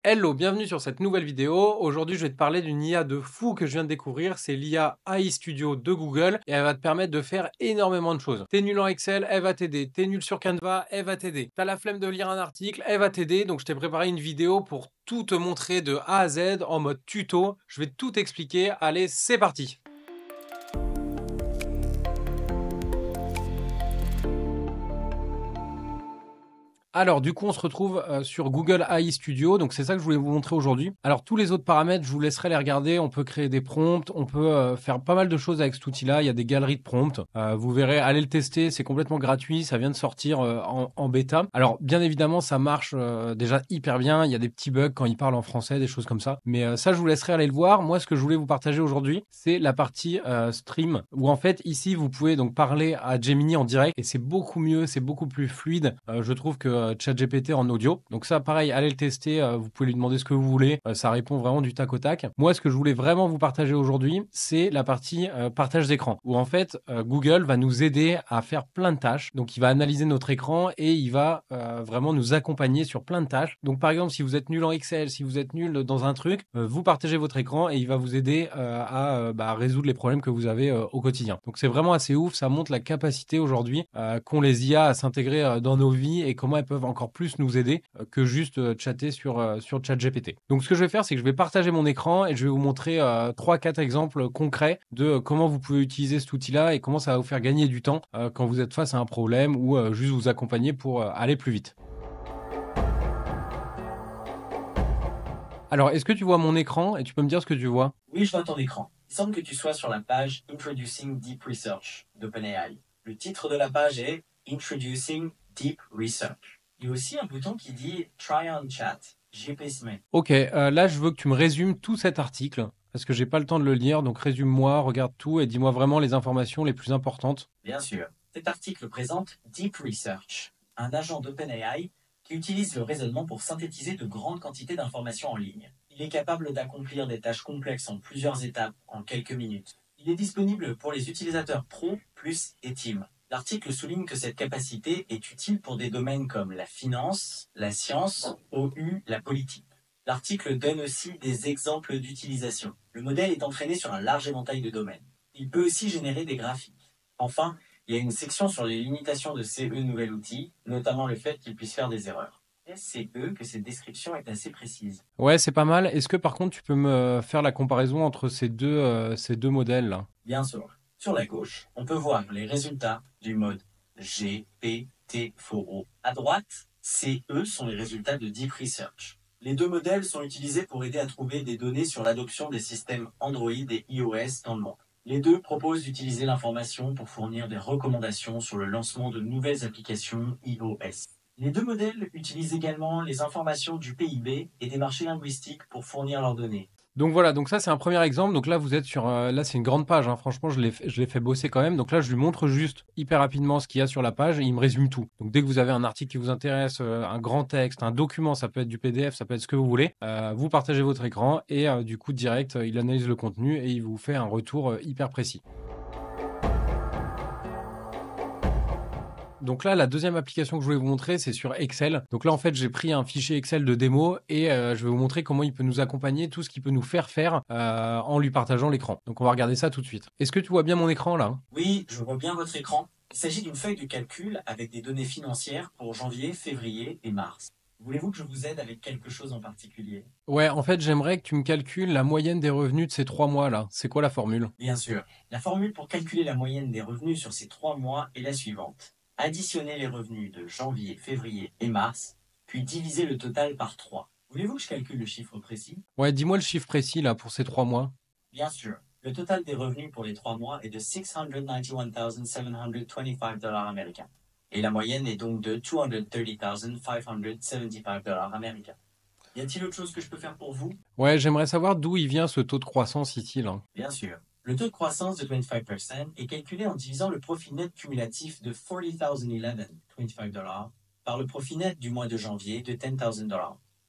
Hello, bienvenue sur cette nouvelle vidéo. Aujourd'hui, je vais te parler d'une IA de fou que je viens de découvrir. C'est l'IA AI Studio de Google et elle va te permettre de faire énormément de choses. T'es nul en Excel, elle va t'aider. T'es nul sur Canva, elle va t'aider. T'as la flemme de lire un article, elle va t'aider. Donc, je t'ai préparé une vidéo pour tout te montrer de A à Z en mode tuto. Je vais tout expliquer. Allez, c'est parti. Alors, du coup, on se retrouve sur Google AI Studio. Donc, c'est ça que je voulais vous montrer aujourd'hui. Alors, tous les autres paramètres, je vous laisserai les regarder. On peut créer des prompts. On peut faire pas mal de choses avec cet outil-là. Il y a des galeries de prompts. Vous verrez, allez le tester. C'est complètement gratuit. Ça vient de sortir en bêta. Alors, bien évidemment, ça marche déjà hyper bien. Il y a des petits bugs quand il parle en français, des choses comme ça. Mais ça, je vous laisserai aller le voir. Moi, ce que je voulais vous partager aujourd'hui, c'est la partie stream où en fait, ici, vous pouvez donc parler à Gemini en direct et c'est beaucoup mieux, c'est beaucoup plus fluide. Je trouve que ChatGPT en audio. Donc ça, pareil, allez le tester. Vous pouvez lui demander ce que vous voulez. Ça répond vraiment du tac au tac. Moi, ce que je voulais vraiment vous partager aujourd'hui, c'est la partie partage d'écran, où en fait, Google va nous aider à faire plein de tâches. Donc, il va analyser notre écran et il va vraiment nous accompagner sur plein de tâches. Donc, par exemple, si vous êtes nul en Excel, si vous êtes nul dans un truc, vous partagez votre écran et il va vous aider à résoudre les problèmes que vous avez au quotidien. Donc, c'est vraiment assez ouf. Ça montre la capacité aujourd'hui qu'ont les IA à s'intégrer dans nos vies et comment elles peuvent encore plus nous aider que juste chatter sur ChatGPT. Donc ce que je vais faire, c'est que je vais partager mon écran et je vais vous montrer 3-4 exemples concrets de comment vous pouvez utiliser cet outil-là et comment ça va vous faire gagner du temps quand vous êtes face à un problème ou juste vous accompagner pour aller plus vite. Alors, est-ce que tu vois mon écran et tu peux me dire ce que tu vois? Oui, je vois ton écran. Il semble que tu sois sur la page Introducing Deep Research d'OpenAI. Le titre de la page est Introducing Deep Research. Il y a aussi un bouton qui dit Try on Chat, JP Ok, là je veux que tu me résumes tout cet article parce que j'ai pas le temps de le lire, donc résume-moi, regarde tout et dis-moi vraiment les informations les plus importantes. Bien sûr. Cet article présente Deep Research, un agent d'OpenAI qui utilise le raisonnement pour synthétiser de grandes quantités d'informations en ligne. Il est capable d'accomplir des tâches complexes en plusieurs étapes en quelques minutes. Il est disponible pour les utilisateurs Pro, Plus et Team. L'article souligne que cette capacité est utile pour des domaines comme la finance, la science, OU, la politique. L'article donne aussi des exemples d'utilisation. Le modèle est entraîné sur un large éventail de domaines. Il peut aussi générer des graphiques. Enfin, il y a une section sur les limitations de CE nouvel outil, notamment le fait qu'il puisse faire des erreurs. CE que cette description est assez précise. Ouais, c'est pas mal. Est-ce que par contre tu peux me faire la comparaison entre ces deux modèles là? Bien sûr. Sur la gauche, on peut voir les résultats du mode GPT-4o. À droite, CE sont les résultats de Deep Research. Les deux modèles sont utilisés pour aider à trouver des données sur l'adoption des systèmes Android et iOS dans le monde. Les deux proposent d'utiliser l'information pour fournir des recommandations sur le lancement de nouvelles applications iOS. Les deux modèles utilisent également les informations du PIB et des marchés linguistiques pour fournir leurs données. Donc voilà, donc ça c'est un premier exemple. Donc là vous êtes sur, là c'est une grande page, hein. Franchement je l'ai fait bosser quand même. Donc là je lui montre juste hyper rapidement ce qu'il y a sur la page et il me résume tout. Donc dès que vous avez un article qui vous intéresse, un grand texte, un document, ça peut être du PDF, ça peut être ce que vous voulez, vous partagez votre écran et du coup direct il analyse le contenu et il vous fait un retour hyper précis. Donc là, la deuxième application que je voulais vous montrer, c'est sur Excel. Donc là, en fait, j'ai pris un fichier Excel de démo et je vais vous montrer comment il peut nous accompagner, tout ce qu'il peut nous faire faire en lui partageant l'écran. Donc on va regarder ça tout de suite. Est-ce que tu vois bien mon écran là? Oui, je vois bien votre écran. Il s'agit d'une feuille de calcul avec des données financières pour janvier, février et mars. Voulez-vous que je vous aide avec quelque chose en particulier? Ouais, en fait, j'aimerais que tu me calcules la moyenne des revenus de ces 3 mois là. C'est quoi la formule? Bien sûr. La formule pour calculer la moyenne des revenus sur ces 3 mois est la suivante. Additionner les revenus de janvier, février et mars, puis diviser le total par 3. Voulez-vous que je calcule le chiffre précis? Ouais, dis-moi le chiffre précis là pour ces 3 mois. Bien sûr. Le total des revenus pour les 3 mois est de $691,725 américains. Et la moyenne est donc de $230,575 américains. Y a-t-il autre chose que je peux faire pour vous? Ouais, j'aimerais savoir d'où il vient ce taux de croissance ici là. Bien sûr. Le taux de croissance de 25% est calculé en divisant le profit net cumulatif de $40,011, $25, par le profit net du mois de janvier de $10,000.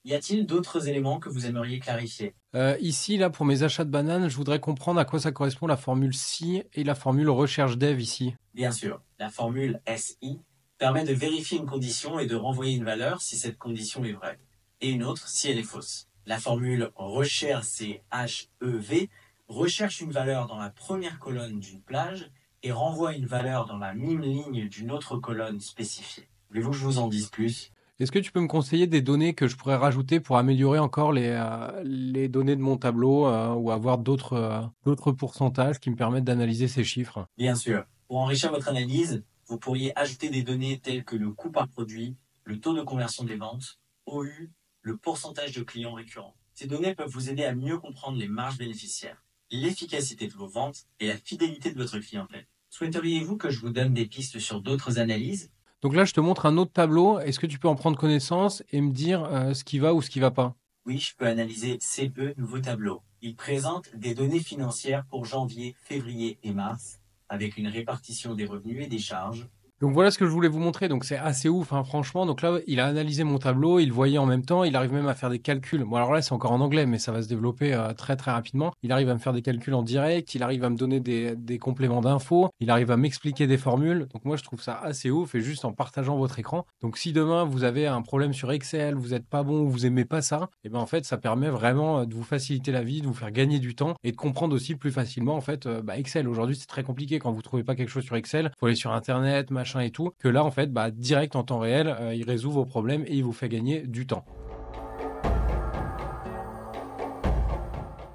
Y a-t-il d'autres éléments que vous aimeriez clarifier? Ici, là, pour mes achats de bananes, je voudrais comprendre à quoi ça correspond la formule SI et la formule recherche dev ici. Bien sûr, la formule SI permet de vérifier une condition et de renvoyer une valeur si cette condition est vraie. et une autre si elle est fausse. La formule recherche, c'est HEV, recherche une valeur dans la première colonne d'une plage et renvoie une valeur dans la même ligne d'une autre colonne spécifiée. Voulez-vous que je vous en dise plus? Est-ce que tu peux me conseiller des données que je pourrais rajouter pour améliorer encore les données de mon tableau ou avoir d'autres pourcentages qui me permettent d'analyser ces chiffres? Bien sûr. Pour enrichir votre analyse, vous pourriez ajouter des données telles que le coût par produit, le taux de conversion des ventes, OU, le pourcentage de clients récurrents. Ces données peuvent vous aider à mieux comprendre les marges bénéficiaires, l'efficacité de vos ventes et la fidélité de votre clientèle. Souhaiteriez-vous que je vous donne des pistes sur d'autres analyses? Donc là, je te montre un autre tableau. Est-ce que tu peux en prendre connaissance et me dire ce qui va ou ce qui va pas? Oui, je peux analyser CE nouveau tableau. Il présente des données financières pour janvier, février et mars, avec une répartition des revenus et des charges. Donc voilà ce que je voulais vous montrer. Donc c'est assez ouf, hein, franchement. Donc là, il a analysé mon tableau, il voyait en même temps, il arrive même à faire des calculs. Bon alors là, c'est encore en anglais, mais ça va se développer très très rapidement. Il arrive à me faire des calculs en direct, il arrive à me donner des compléments d'infos, il arrive à m'expliquer des formules. Donc moi, je trouve ça assez ouf et juste en partageant votre écran. Donc si demain vous avez un problème sur Excel, vous n'êtes pas bon ou vous aimez pas ça, et ben en fait, ça permet vraiment de vous faciliter la vie, de vous faire gagner du temps et de comprendre aussi plus facilement en fait Excel. Aujourd'hui, c'est très compliqué quand vous trouvez pas quelque chose sur Excel, faut aller sur internet, machin et tout. Que là en fait, direct en temps réel, il résout vos problèmes et il vous fait gagner du temps.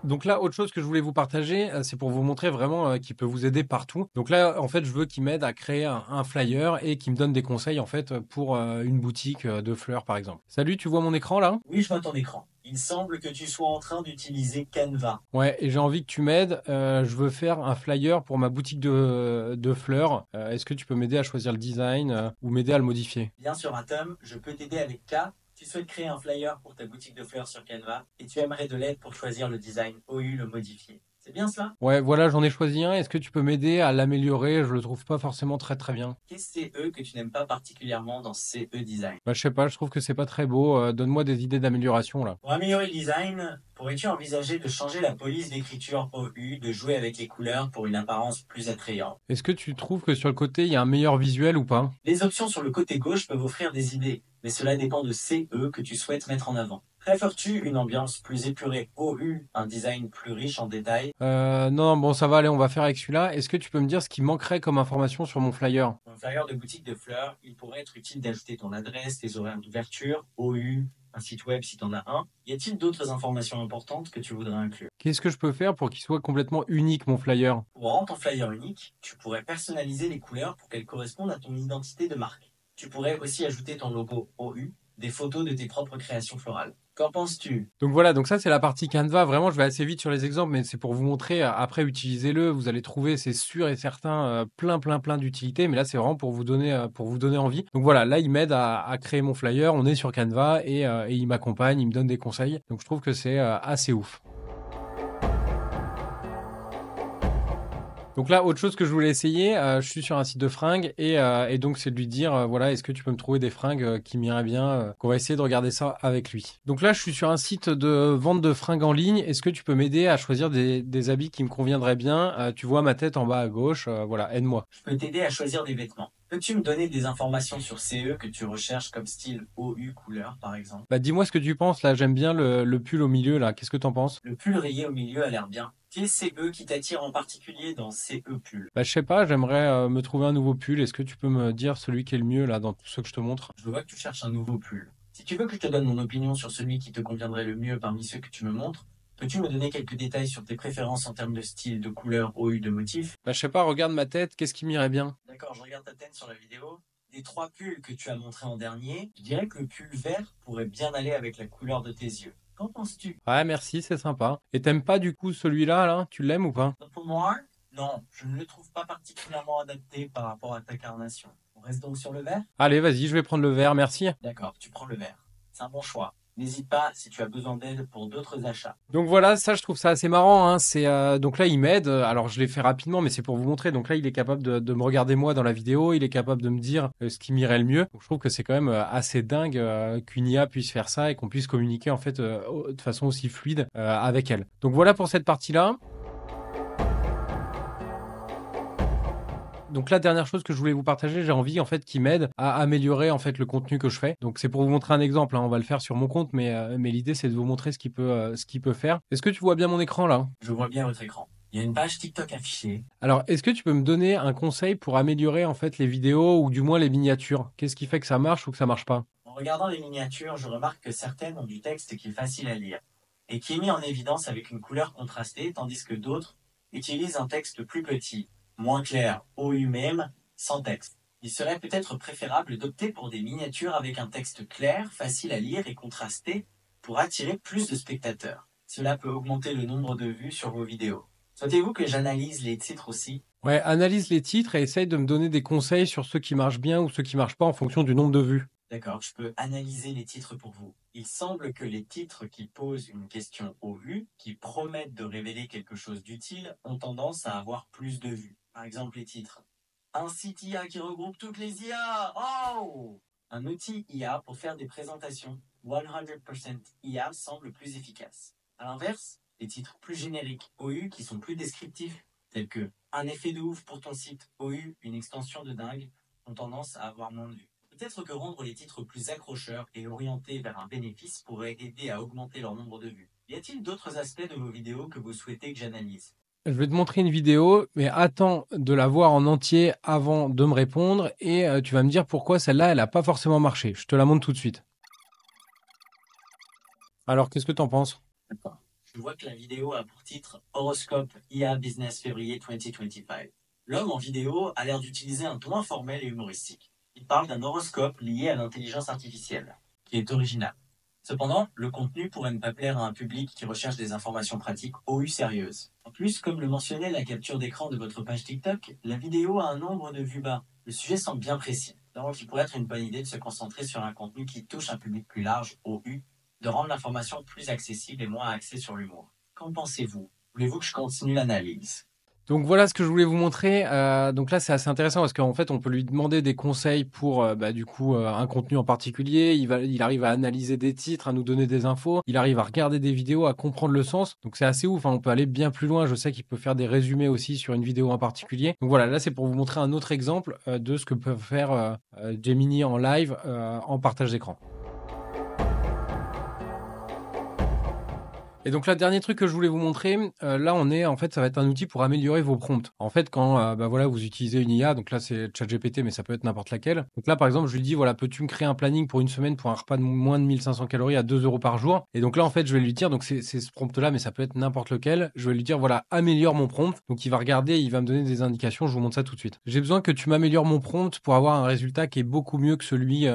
Donc là, autre chose que je voulais vous partager, c'est pour vous montrer vraiment qu'il peut vous aider partout. Donc là, en fait, je veux qu'il m'aide à créer un flyer et qu'il me donne des conseils en fait pour une boutique de fleurs par exemple. Salut, tu vois mon écran là? Oui, je vois ton écran. Il semble que tu sois en train d'utiliser Canva. Ouais, et j'ai envie que tu m'aides. Je veux faire un flyer pour ma boutique de fleurs. Est-ce que tu peux m'aider à choisir le design ou m'aider à le modifier? Bien sûr, Atom, je peux t'aider avec K. Tu souhaites créer un flyer pour ta boutique de fleurs sur Canva et tu aimerais de l'aide pour choisir le design OU le modifié. C'est bien cela? Ouais, voilà, j'en ai choisi un. Est-ce que tu peux m'aider à l'améliorer? Je le trouve pas forcément très très bien. Qu'est-ce CE que tu n'aimes pas particulièrement dans CE Design? Je sais pas, je trouve que c'est pas très beau. Donne-moi des idées d'amélioration là. Pour améliorer le design, pourrais-tu envisager de changer la police d'écriture OU, de jouer avec les couleurs pour une apparence plus attrayante? Est-ce que tu trouves que sur le côté, il y a un meilleur visuel ou pas? Les options sur le côté gauche peuvent offrir des idées, mais cela dépend de CE que tu souhaites mettre en avant. Préfères-tu une ambiance plus épurée OU, un design plus riche en détails? Non, bon, ça va aller, on va faire avec celui-là. Est-ce que tu peux me dire ce qui manquerait comme information sur mon flyer? Dans le flyer de boutique de fleurs, il pourrait être utile d'ajouter ton adresse, tes horaires d'ouverture, OU, un site web si tu en as un. Y a-t-il d'autres informations importantes que tu voudrais inclure? Qu'est-ce que je peux faire pour qu'il soit complètement unique, mon flyer? Pour rendre ton flyer unique, tu pourrais personnaliser les couleurs pour qu'elles correspondent à ton identité de marque. Tu pourrais aussi ajouter ton logo OU, des photos de tes propres créations florales. Qu'en penses-tu? Donc voilà, donc ça c'est la partie Canva. Vraiment, je vais assez vite sur les exemples, mais c'est pour vous montrer. Après, utilisez-le. Vous allez trouver, c'est sûr et certain, plein d'utilités. Mais là, c'est vraiment pour vous donner envie. Donc voilà, là, il m'aide à créer mon flyer. On est sur Canva et il m'accompagne, il me donne des conseils. Donc je trouve que c'est assez ouf. Donc là, autre chose que je voulais essayer, je suis sur un site de fringues et donc c'est de lui dire, voilà, est-ce que tu peux me trouver des fringues qui m'iraient bien, qu'on va essayer de regarder ça avec lui. Donc là, je suis sur un site de vente de fringues en ligne. Est-ce que tu peux m'aider à choisir des habits qui me conviendraient bien? Tu vois ma tête en bas à gauche, voilà, aide-moi. Je peux t'aider à choisir des vêtements. Peux-tu me donner des informations sur CE que tu recherches comme style OU couleur par exemple? Dis-moi ce que tu penses là, j'aime bien le pull au milieu là, qu'est-ce que t'en penses? Le pull rayé au milieu a l'air bien. Quel CE qui t'attire en particulier dans CE pull? Je sais pas, j'aimerais me trouver un nouveau pull. Est-ce que tu peux me dire celui qui est le mieux là dans tout ce que je te montre? Je vois que tu cherches un nouveau pull. Si tu veux que je te donne mon opinion sur celui qui te conviendrait le mieux parmi ceux que tu me montres, peux-tu me donner quelques détails sur tes préférences en termes de style, de couleur, OU, de motif? Je sais pas, regarde ma tête, qu'est-ce qui m'irait bien? D'accord, je regarde ta tête sur la vidéo. Des trois pulls que tu as montrés en dernier, je dirais que le pull vert pourrait bien aller avec la couleur de tes yeux. Qu'en penses-tu? Ouais, merci, c'est sympa. Et t'aimes pas du coup celui-là, là? Tu l'aimes ou pas? Pour moi, non, je ne le trouve pas particulièrement adapté par rapport à ta carnation. On reste donc sur le vert? Allez, vas-y, je vais prendre le vert, merci. D'accord, tu prends le vert. C'est un bon choix. N'hésite pas si tu as besoin d'aide pour d'autres achats. Donc voilà, ça je trouve ça assez marrant, hein. Donc là il m'aide. Alors je l'ai fait rapidement, mais c'est pour vous montrer. Donc là il est capable de me regarder moi dans la vidéo, il est capable de me dire ce qui m'irait le mieux. Donc je trouve que c'est quand même assez dingue qu'une IA puisse faire ça et qu'on puisse communiquer en fait de façon aussi fluide avec elle. Donc voilà pour cette partie-là. Donc la dernière chose que je voulais vous partager, j'ai envie en fait qui m'aide à améliorer en fait le contenu que je fais. Donc c'est pour vous montrer un exemple, hein, on va le faire sur mon compte, mais l'idée c'est de vous montrer ce qu'il peut faire. Est-ce que tu vois bien mon écran là? Je vois bien votre écran. Il y a une page TikTok affichée. Alors est-ce que tu peux me donner un conseil pour améliorer en fait les vidéos ou du moins les miniatures? Qu'est-ce qui fait que ça marche ou que ça marche pas? En regardant les miniatures, je remarque que certaines ont du texte qui est facile à lire et qui est mis en évidence avec une couleur contrastée, tandis que d'autres utilisent un texte plus petit, moins clair, OU même, sans texte. Il serait peut-être préférable d'opter pour des miniatures avec un texte clair, facile à lire et contrasté pour attirer plus de spectateurs. Cela peut augmenter le nombre de vues sur vos vidéos. Souhaitez-vous que j'analyse les titres aussi? Ouais, analyse les titres et essaye de me donner des conseils sur ceux qui marchent bien ou ceux qui marchent pas en fonction du nombre de vues. D'accord, je peux analyser les titres pour vous. Il semble que les titres qui posent une question aux vues, qui promettent de révéler quelque chose d'utile, ont tendance à avoir plus de vues. Par exemple, les titres. Un site IA qui regroupe toutes les IA. Oh! Un outil IA pour faire des présentations. 100% IA semble plus efficace. À l'inverse, les titres plus génériques OU qui sont plus descriptifs, tels que un effet de ouf pour ton site OU, une extension de dingue, ont tendance à avoir moins de vues. Peut-être que rendre les titres plus accrocheurs et orientés vers un bénéfice pourrait aider à augmenter leur nombre de vues. Y a-t-il d'autres aspects de vos vidéos que vous souhaitez que j'analyse? Je vais te montrer une vidéo, mais attends de la voir en entier avant de me répondre et tu vas me dire pourquoi celle-là, elle n'a pas forcément marché. Je te la montre tout de suite. Alors, qu'est-ce que tu en penses? D'accord. Je vois que la vidéo a pour titre Horoscope IA Business février 2025. L'homme en vidéo a l'air d'utiliser un ton informel et humoristique. Il parle d'un horoscope lié à l'intelligence artificielle, qui est original. Cependant, le contenu pourrait ne pas plaire à un public qui recherche des informations pratiques OU sérieuses. En plus, comme le mentionnait la capture d'écran de votre page TikTok, la vidéo a un nombre de vues bas. Le sujet semble bien précis. Donc, il pourrait être une bonne idée de se concentrer sur un contenu qui touche un public plus large, OU, de rendre l'information plus accessible et moins axée sur l'humour. Qu'en pensez-vous? Voulez-vous que je continue l'analyse? Donc voilà ce que je voulais vous montrer. Donc là, c'est assez intéressant parce qu'en fait, on peut lui demander des conseils pour du coup un contenu en particulier. Il arrive à analyser des titres, à nous donner des infos. Il arrive à regarder des vidéos, à comprendre le sens. Donc c'est assez ouf, hein. On peut aller bien plus loin. Je sais qu'il peut faire des résumés aussi sur une vidéo en particulier. Donc voilà, là c'est pour vous montrer un autre exemple de ce que peut faire Gemini en live en partage d'écran. Et donc là, dernier truc que je voulais vous montrer, là en fait, ça va être un outil pour améliorer vos prompts. En fait, quand voilà, vous utilisez une IA, donc là c'est ChatGPT, mais ça peut être n'importe laquelle. Donc là, par exemple, je lui dis, voilà, peux-tu me créer un planning pour une semaine pour un repas de moins de 1500 calories à 2 euros par jour? Et donc là, en fait, je vais lui dire, donc c'est ce prompt-là, mais ça peut être n'importe lequel. Je vais lui dire, voilà, améliore mon prompt. Donc il va regarder, il va me donner des indications, je vous montre ça tout de suite. J'ai besoin que tu m'améliores mon prompt pour avoir un résultat qui est beaucoup mieux que celui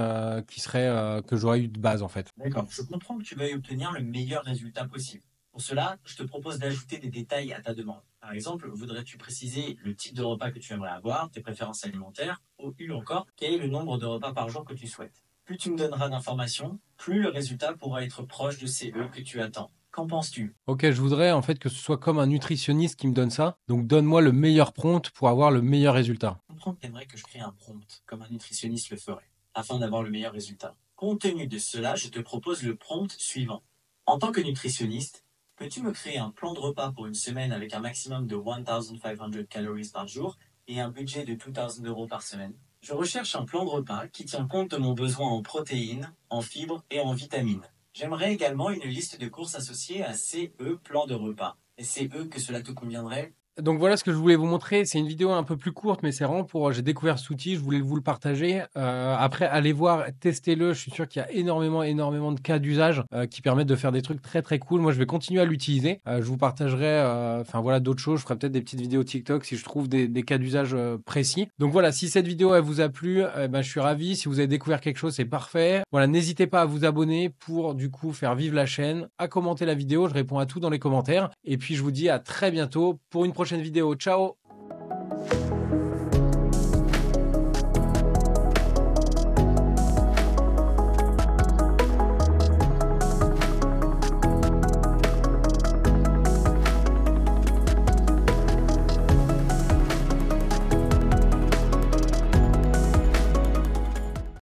qui serait que j'aurais eu de base, en fait. D'accord, je comprends que tu veuilles obtenir le meilleur résultat possible. Pour cela, je te propose d'ajouter des détails à ta demande. Par exemple, voudrais-tu préciser le type de repas que tu aimerais avoir, tes préférences alimentaires, ou encore, quel est le nombre de repas par jour que tu souhaites? Plus tu me donneras d'informations, plus le résultat pourra être proche de ces que tu attends. Qu'en penses-tu? Ok, je voudrais en fait que ce soit comme un nutritionniste qui me donne ça. Donc donne-moi le meilleur prompt pour avoir le meilleur résultat. Je comprends que tu aimerais que je crée un prompt, comme un nutritionniste le ferait, afin d'avoir le meilleur résultat. Compte tenu de cela, je te propose le prompt suivant. En tant que nutritionniste, peux-tu me créer un plan de repas pour une semaine avec un maximum de 1500 calories par jour et un budget de 2000 euros par semaine? Je recherche un plan de repas qui tient compte de mon besoin en protéines, en fibres et en vitamines. J'aimerais également une liste de courses associées à CE plan de repas. Et CE que cela te conviendrait? Donc voilà ce que je voulais vous montrer. C'est une vidéo un peu plus courte, mais c'est vraiment pour. J'ai découvert cet outil, je voulais vous le partager. Après, allez voir, testez-le. Je suis sûr qu'il y a énormément de cas d'usage qui permettent de faire des trucs très très cool. Moi, je vais continuer à l'utiliser. Je vous partagerai, enfin voilà, d'autres choses. Je ferai peut-être des petites vidéos TikTok si je trouve des cas d'usage précis. Donc voilà, si cette vidéo elle vous a plu, je suis ravi. Si vous avez découvert quelque chose, c'est parfait. Voilà, n'hésitez pas à vous abonner pour du coup faire vivre la chaîne, à commenter la vidéo. Je réponds à tout dans les commentaires. Et puis je vous dis à très bientôt pour une prochaine vidéo. Ciao!